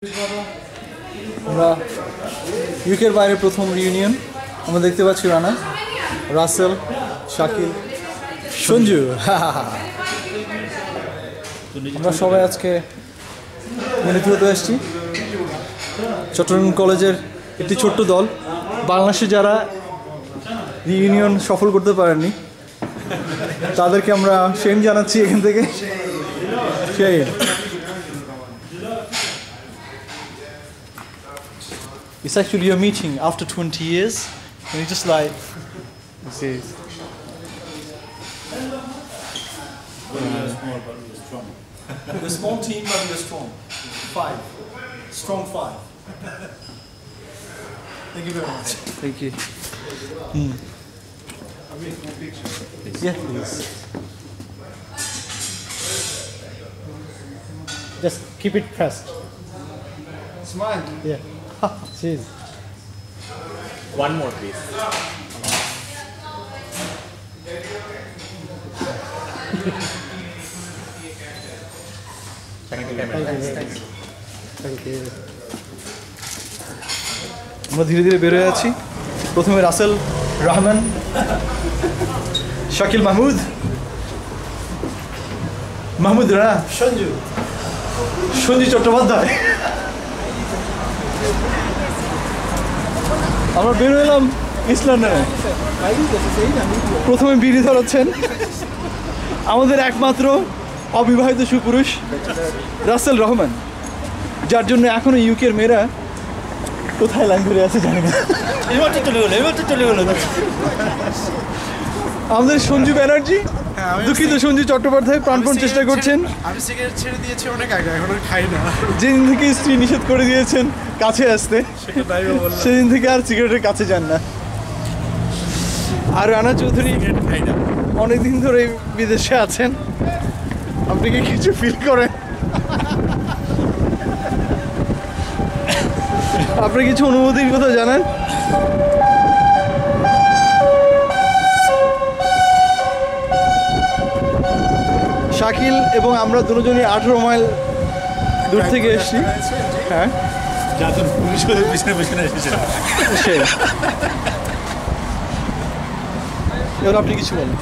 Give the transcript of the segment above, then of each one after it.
আমরা ইউকের বাইরে প্রথম রিউনিয়ন আমরা দেখতে পাচ্ছি রানা, রাসেল, শাকিল, সঞ্জু। আমরা সবাই আজকে মিলিত হতে এসেছি। চট্টগ্রাম কলেজের একটি ছোট্ট দল, বাংলাদেশে যারা রিউনিয়ন সফল করতে পারেননি তাদেরকে আমরা সেম জানাচ্ছি এখান থেকে। সেই It's actually a meeting after 20 years, and it's just like, see. We're a small team, but we're strong. Strong five. Thank you very much. Thank you. Yeah, please. Just keep it pressed. Smile. Yeah. Cheers. One more, please. Thank you. আমরা ধীরে ধীরে বের হয়ে আছি। প্রথমে রাসেল, রহমান, শাকিল, মাহমুদ রানা, সঞ্জু চট্টোপাধ্যায়। আমরা বের হলাম ইসলামে। প্রথমে বিড়ি ধরাচ্ছেন আমাদের একমাত্র অবিবাহিত সুপুরুষ রাসেল রহমান, যার জন্য এখনো ইউকের মেয়েরা কোথায় লাইন ধরে আছে জানি না। আমাদের সঞ্জু ব্যানার্জি, দুঃখিত সঞ্জু চট্টোপাধ্যায় প্রাণপণ চেষ্টা করছেন। আমি সিগারেট ছেড়ে দিয়েছি অনেক আগে, এখন আর খাই না। যেদিন থেকে স্ত্রী নিষেধ করে দিয়েছেন কাছে আসতে, সেদিন থেকে আর সিগারেটের কাছে যান না। আর রানা চৌধুরী অনেকদিন ধরে বিদেশে আছেন, আপনি কি কিছু ফিল করেন? আপনি কিছু অনুভূতির কথা জানেন? শাকিল এবং আমরা দুজনই 18 মাইল দূর থেকে এসেছি। হ্যাঁ, সেই এবার আপনি কিছু বলেন।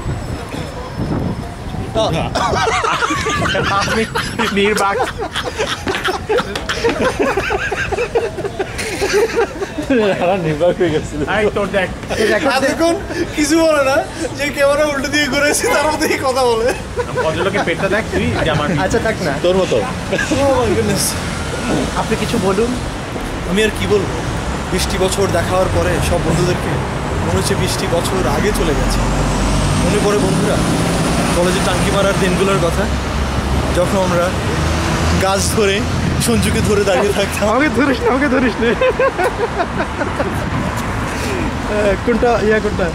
নির্বাক হয়ে গেছে। দেখুন কিছু বলে না, যে ক্যামেরা উল্টো দিয়ে ঘুরেছি তার মধ্যে কথা বলে। ভদ্রলোকের পেটটা দেখ তুই। আচ্ছা থাক না, তোর মতো। আপনি কিছু বলুন। আমি আর কি বলবো, 20টি বছর দেখা হওয়ার পরে সব বন্ধুদেরকে মনে হচ্ছে 20টি বছর আগে চলে গেছে। মনে পড়ে বন্ধুরা কলেজে টাঙ্কি মারার দিনগুলোর কথা, যখন আমরা গাছ ধরে সঞ্জুকে ধরে দাঁড়িয়ে থাকতাম। আমাকে ধরিস না, কোনটা কোনটা